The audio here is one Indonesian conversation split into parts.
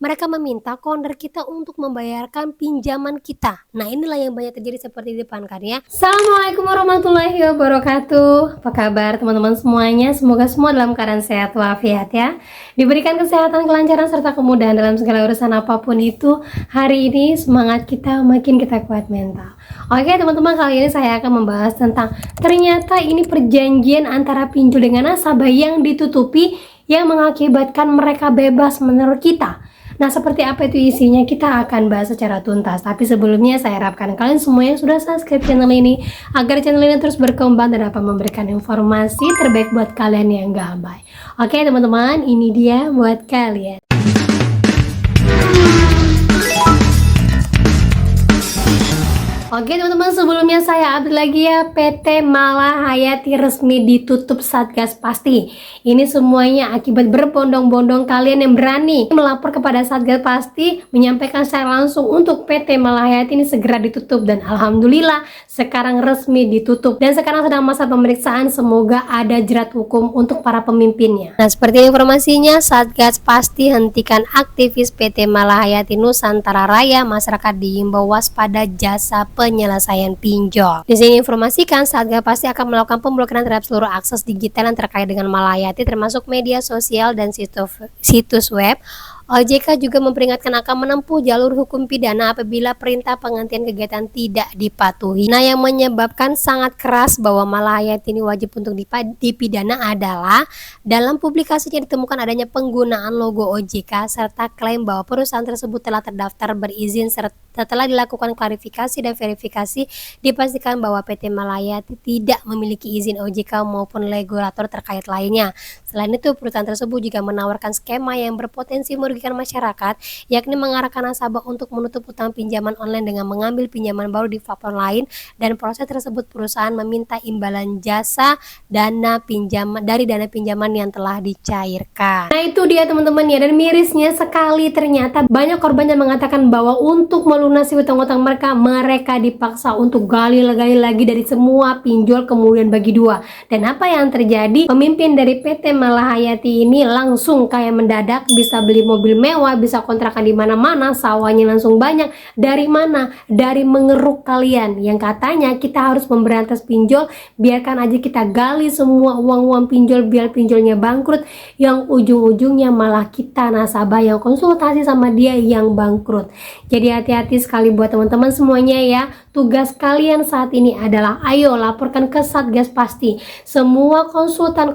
mereka meminta konder kita untuk membayarkan pinjaman kita. Nah, inilah yang banyak terjadi seperti di depan kan ya. Assalamualaikum warahmatullahi wabarakatuh. Apa kabar teman-teman semuanya? Semoga semua dalam keadaan sehat walafiat ya. Diberikan kesehatan, kelancaran, serta kemudahan dalam segala urusan apapun itu. Hari ini semangat kita makin kita kuat mental. Oke teman-teman, kali ini saya akan membahas tentang ternyata ini perjanjian antara pinjol dengan nasabah yang ditutupi yang mengakibatkan mereka bebas menurut kita. Nah, seperti apa itu isinya kita akan bahas secara tuntas. Tapi sebelumnya saya harapkan kalian semua yang sudah subscribe channel ini agar channel ini terus berkembang dan dapat memberikan informasi terbaik buat kalian yang gabay. Oke teman-teman, ini dia buat kalian. Oke teman-teman, sebelumnya saya update lagi ya, PT Malahayati resmi ditutup Satgas Pasti. Ini semuanya akibat berbondong-bondong kalian yang berani melapor kepada Satgas Pasti, menyampaikan secara langsung untuk PT Malahayati ini segera ditutup. Dan alhamdulillah sekarang resmi ditutup dan sekarang sedang masa pemeriksaan, semoga ada jerat hukum untuk para pemimpinnya. Nah, seperti informasinya, Satgas Pasti hentikan aktivis PT Malahayati Nusantara Raya, masyarakat diimbau waspada jasa penyelesaian pinjol. Di sini informasikan Satgas Pasti akan melakukan pemblokiran terhadap seluruh akses digital yang terkait dengan Malahayati, termasuk media sosial dan situs web. OJK juga memperingatkan akan menempuh jalur hukum pidana apabila perintah penghentian kegiatan tidak dipatuhi. Nah, yang menyebabkan sangat keras bahwa Malahayati ini wajib untuk dipidana adalah dalam publikasinya ditemukan adanya penggunaan logo OJK serta klaim bahwa perusahaan tersebut telah terdaftar berizin serta setelah dilakukan klarifikasi dan verifikasi dipastikan bahwa PT Malahayati tidak memiliki izin OJK maupun regulator terkait lainnya. Selain itu, perusahaan tersebut juga menawarkan skema yang berpotensi merugikan masyarakat, yakni mengarahkan nasabah untuk menutup utang pinjaman online dengan mengambil pinjaman baru di platform lain, dan proses tersebut perusahaan meminta imbalan jasa dana pinjaman yang telah dicairkan. Nah, itu dia teman-teman ya, dan mirisnya sekali ternyata banyak korban yang mengatakan bahwa untuk melunasi utang-utang mereka dipaksa untuk gali lagi dari semua pinjol kemudian bagi dua. Dan apa yang terjadi? Pemimpin dari PT Malahayati ini langsung kayak mendadak bisa beli mobil mewah, bisa kontrakan di mana-mana, sawahnya langsung banyak. Dari mana? Dari mengeruk kalian yang katanya kita harus memberantas pinjol, biarkan aja kita gali semua uang-uang pinjol biar pinjolnya bangkrut, yang ujung-ujungnya malah kita nasabah yang konsultasi sama dia yang bangkrut. Jadi hati-hati sekali buat teman-teman semuanya ya. Tugas kalian saat ini adalah ayo laporkan ke Satgas Pasti semua konsultan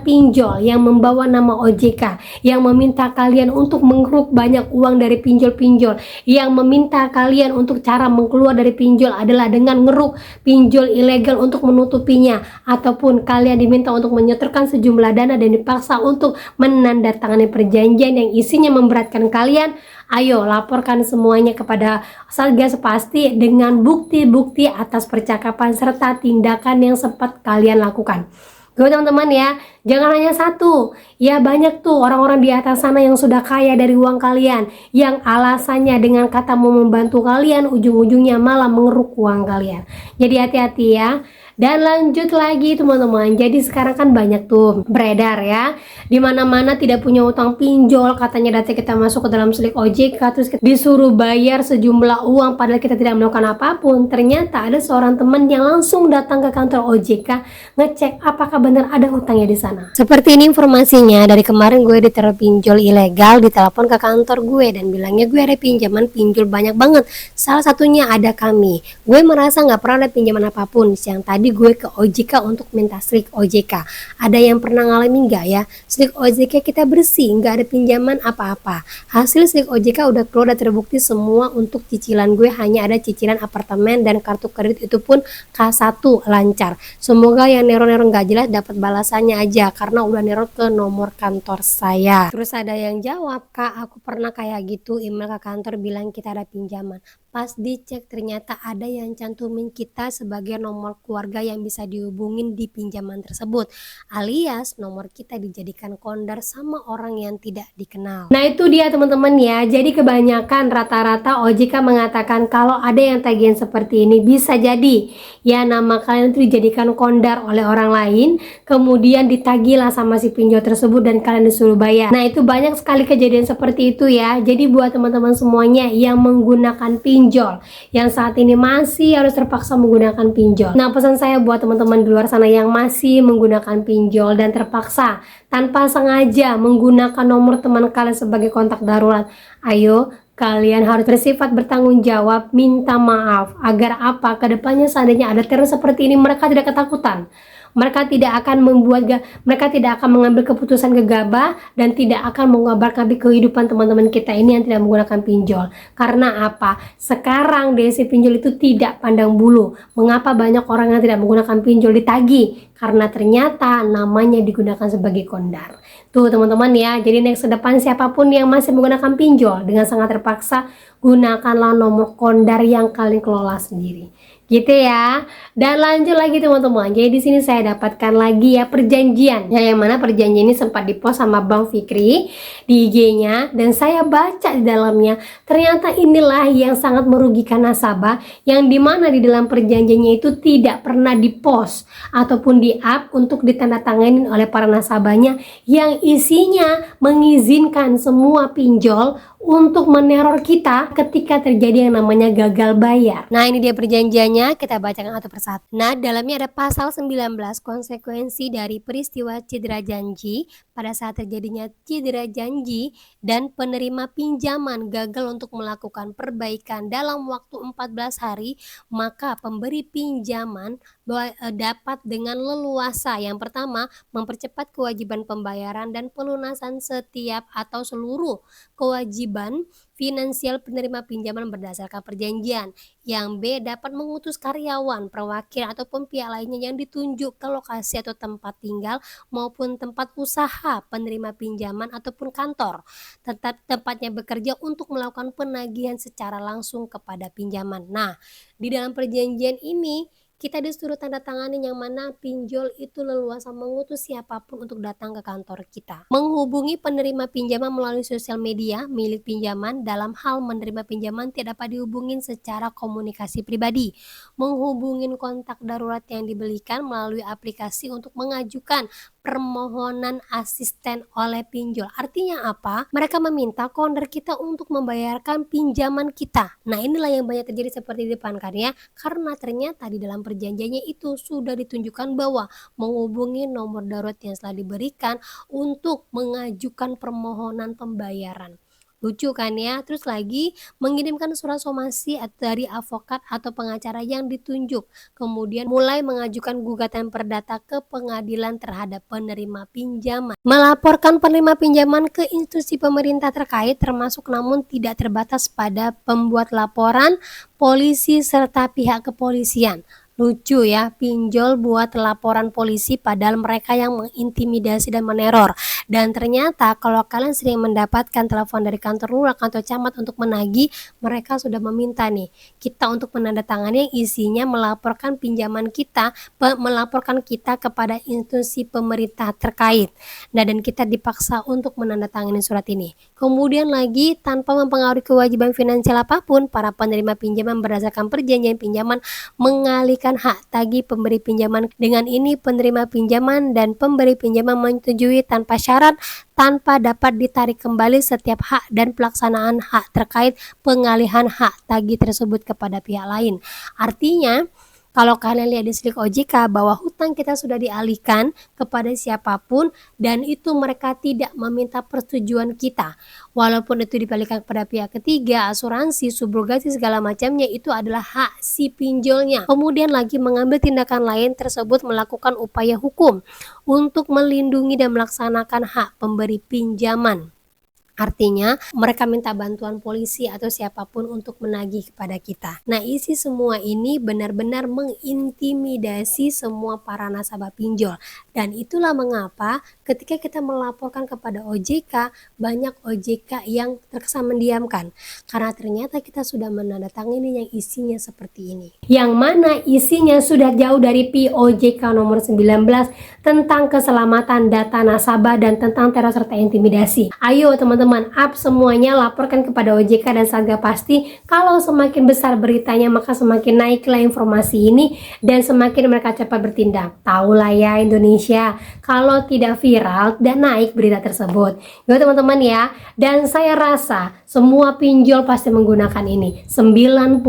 pinjol yang membawa nama OJK, yang meminta kalian untuk mengeruk banyak uang dari pinjol-pinjol, yang meminta kalian untuk cara mengeluar dari pinjol adalah dengan ngeruk pinjol ilegal untuk menutupinya, ataupun kalian diminta untuk menyetorkan sejumlah dana dan dipaksa untuk menandatangani perjanjian yang isinya memberatkan kalian. Ayo laporkan semuanya kepada Satgas Pasti dengan bukti-bukti atas percakapan serta tindakan yang sempat kalian lakukan. Gue teman-teman ya, jangan hanya satu, ya banyak tuh orang-orang di atas sana yang sudah kaya dari uang kalian, yang alasannya dengan kata mau membantu kalian, ujung-ujungnya malah mengeruk uang kalian. Jadi hati-hati ya. Dan lanjut lagi teman-teman, jadi sekarang kan banyak tuh beredar ya, dimana-mana tidak punya utang pinjol, katanya data kita masuk ke dalam slik OJK, terus kita disuruh bayar sejumlah uang padahal kita tidak melakukan apapun. Ternyata ada seorang teman yang langsung datang ke kantor OJK ngecek apakah benar ada hutangnya di sana. Seperti ini informasinya, dari kemarin gue diteror pinjol ilegal, ditelepon ke kantor gue dan bilangnya gue ada pinjaman pinjol banyak banget, salah satunya ada kami. Gue merasa nggak pernah ada pinjaman apapun. Siang tadi gue ke OJK untuk minta slik OJK. Ada yang pernah ngalamin nggak ya? Slik OJK kita bersih, nggak ada pinjaman apa-apa. Hasil slik OJK udah keluar, udah terbukti semua. Untuk cicilan gue hanya ada cicilan apartemen dan kartu kredit, itu pun K1 lancar. Semoga yang neror-neror nggak jelas dapat balasannya aja karena udah neror ke nomor kantor saya. Terus ada yang jawab, Kak aku pernah kayak gitu, email ke kantor bilang kita ada pinjaman. Pas dicek ternyata ada yang cantumin kita sebagai nomor keluarga warga yang bisa dihubungin di pinjaman tersebut, alias nomor kita dijadikan kondar sama orang yang tidak dikenal. Nah itu dia teman-teman ya, jadi kebanyakan rata-rata OJK mengatakan kalau ada yang tagihan seperti ini bisa jadi ya nama kalian itu dijadikan kondar oleh orang lain, kemudian ditagihlah sama si pinjol tersebut dan kalian disuruh bayar. Nah itu banyak sekali kejadian seperti itu ya. Jadi buat teman-teman semuanya yang menggunakan pinjol, yang saat ini masih harus terpaksa menggunakan pinjol. Nah pesan saya buat teman-teman di luar sana yang masih menggunakan pinjol dan terpaksa tanpa sengaja menggunakan nomor teman kalian sebagai kontak darurat, ayo kalian harus bersifat bertanggung jawab, minta maaf, agar apa? Kedepannya seandainya ada teror seperti ini, mereka tidak ketakutan. Mereka tidak akan mereka tidak akan mengambil keputusan gegabah dan tidak akan mengabari kehidupan teman-teman kita ini yang tidak menggunakan pinjol. Karena apa? Sekarang desi pinjol itu tidak pandang bulu. Mengapa banyak orang yang tidak menggunakan pinjol ditagih? Karena ternyata namanya digunakan sebagai kondar. Tuh teman-teman ya, jadi next ke depan siapapun yang masih menggunakan pinjol dengan sangat terpaksa, gunakanlah nomor kondar yang kalian kelola sendiri. Gitu ya. Dan lanjut lagi teman-teman. Jadi di sini saya dapatkan lagi ya perjanjian. Ya, yang mana perjanjian ini sempat dipost sama Bang Fikri di IG-nya dan saya baca di dalamnya. Ternyata inilah yang sangat merugikan nasabah, yang dimana di dalam perjanjiannya itu tidak pernah dipost ataupun di-up untuk ditandatangani oleh para nasabahnya, yang isinya mengizinkan semua pinjol untuk meneror kita ketika terjadi yang namanya gagal bayar. Nah ini dia perjanjiannya, kita bacakan satu persatu. Nah dalamnya ada pasal 19, konsekuensi dari peristiwa cedera janji. Pada saat terjadinya cedera janji dan penerima pinjaman gagal untuk melakukan perbaikan dalam waktu 14 hari, maka pemberi pinjaman dapat dengan leluasa yang pertama mempercepat kewajiban pembayaran dan pelunasan setiap atau seluruh kewajiban finansial penerima pinjaman berdasarkan perjanjian. Yang B, dapat mengutus karyawan, perwakilan ataupun pihak lainnya yang ditunjuk ke lokasi atau tempat tinggal maupun tempat usaha penerima pinjaman ataupun kantor tetap tempatnya bekerja untuk melakukan penagihan secara langsung kepada pinjaman. Nah, di dalam perjanjian ini kita disuruh tanda tanganin yang mana pinjol itu leluasa mengutus siapapun untuk datang ke kantor kita. Menghubungi penerima pinjaman melalui sosial media milik pinjaman. Dalam hal menerima pinjaman tidak dapat dihubungin secara komunikasi pribadi. Menghubungin kontak darurat yang dibelikan melalui aplikasi untuk mengajukan permohonan asisten oleh pinjol. Artinya apa? Mereka meminta kondar kita untuk membayarkan pinjaman kita. Nah inilah yang banyak terjadi seperti di depan kan ya, karena ternyata di dalam perjanjiannya itu sudah ditunjukkan bahwa menghubungi nomor darurat yang telah diberikan untuk mengajukan permohonan pembayaran. Lucu kan ya? Terus lagi mengirimkan surat somasi dari advokat atau pengacara yang ditunjuk. Kemudian mulai mengajukan gugatan perdata ke pengadilan terhadap penerima pinjaman. Melaporkan penerima pinjaman ke institusi pemerintah terkait termasuk namun tidak terbatas pada pembuat laporan, polisi serta pihak kepolisian. Lucu ya, pinjol buat laporan polisi padahal mereka yang mengintimidasi dan meneror. Dan ternyata kalau kalian sering mendapatkan telepon dari kantor lurah, kantor camat untuk menagih, mereka sudah meminta nih kita untuk menandatangani yang isinya melaporkan pinjaman kita, melaporkan kita kepada institusi pemerintah terkait. Nah dan kita dipaksa untuk menandatangani surat ini. Kemudian lagi tanpa mempengaruhi kewajiban finansial apapun, para penerima pinjaman berdasarkan perjanjian pinjaman mengalihkan hak tagih pemberi pinjaman. Dengan ini penerima pinjaman dan pemberi pinjaman menyetujui tanpa syarat, tanpa dapat ditarik kembali setiap hak dan pelaksanaan hak terkait pengalihan hak tagih tersebut kepada pihak lain. Artinya kalau kalian lihat di slip OJK bahwa hutang kita sudah dialihkan kepada siapapun dan itu mereka tidak meminta persetujuan kita. Walaupun itu dibalikan kepada pihak ketiga, asuransi, subrogasi segala macamnya, itu adalah hak si pinjolnya. Kemudian lagi mengambil tindakan lain tersebut melakukan upaya hukum untuk melindungi dan melaksanakan hak pemberi pinjaman. Artinya, mereka minta bantuan polisi atau siapapun untuk menagih kepada kita. Nah, isi semua ini benar-benar mengintimidasi semua para nasabah pinjol. Dan itulah mengapa ketika kita melaporkan kepada OJK, banyak OJK yang terkesan mendiamkan. Karena ternyata kita sudah menandatangani yang isinya seperti ini. Yang mana isinya sudah jauh dari POJK nomor 19 tentang keselamatan data nasabah dan tentang teror serta intimidasi. Ayo teman-teman, up semuanya, laporkan kepada OJK dan Satgas Pasti. Kalau semakin besar beritanya, maka semakin naiklah informasi ini dan semakin mereka cepat bertindak. Tahulah ya Indonesia, kalau tidak viral dan naik berita tersebut. Yo teman-teman ya, dan saya rasa semua pinjol pasti menggunakan ini. 96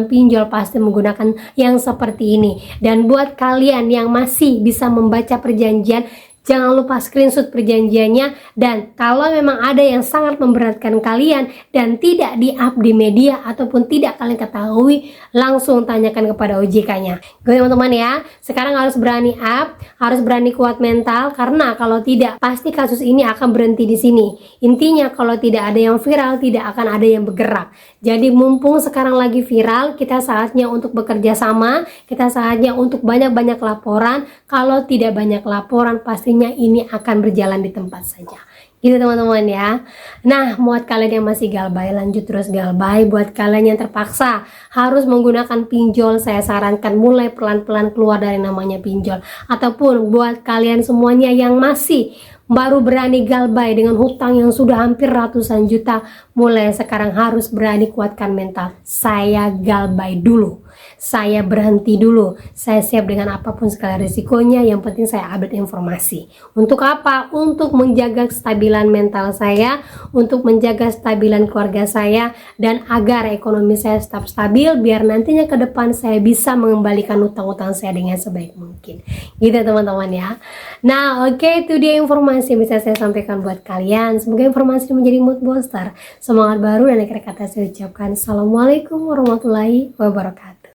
pinjol pasti menggunakan yang seperti ini. Dan buat kalian yang masih bisa membaca perjanjian, jangan lupa screenshot perjanjiannya, dan kalau memang ada yang sangat memberatkan kalian dan tidak di-up di media ataupun tidak kalian ketahui, langsung tanyakan kepada OJK-nya. Teman-teman ya, sekarang harus berani up, harus berani kuat mental, karena kalau tidak pasti kasus ini akan berhenti di sini. Intinya kalau tidak ada yang viral, tidak akan ada yang bergerak. Jadi mumpung sekarang lagi viral, kita saatnya untuk bekerja sama, kita saatnya untuk banyak-banyak laporan. Kalau tidak banyak laporan, pastinya ini akan berjalan di tempat saja. Gitu teman-teman ya. Nah, buat kalian yang masih galbay, lanjut terus galbay. Buat kalian yang terpaksa harus menggunakan pinjol, saya sarankan mulai pelan-pelan keluar dari namanya pinjol. Ataupun buat kalian semuanya yang masih baru berani galbay dengan hutang yang sudah hampir ratusan juta, mulai sekarang harus berani kuatkan mental. Saya galbay dulu, saya berhenti dulu, saya siap dengan apapun segala risikonya, yang penting saya update informasi. Untuk apa? Untuk menjaga kestabilan mental saya, untuk menjaga kestabilan keluarga saya, dan agar ekonomi saya tetap stabil, biar nantinya ke depan saya bisa mengembalikan utang-utang saya dengan sebaik mungkin. Gitu teman-teman ya. Nah, oke, itu dia informasi yang bisa saya sampaikan buat kalian. Semoga informasi ini menjadi mood booster, semangat baru, dan akhir kata saya ucapkan Assalamualaikum warahmatullahi wabarakatuh.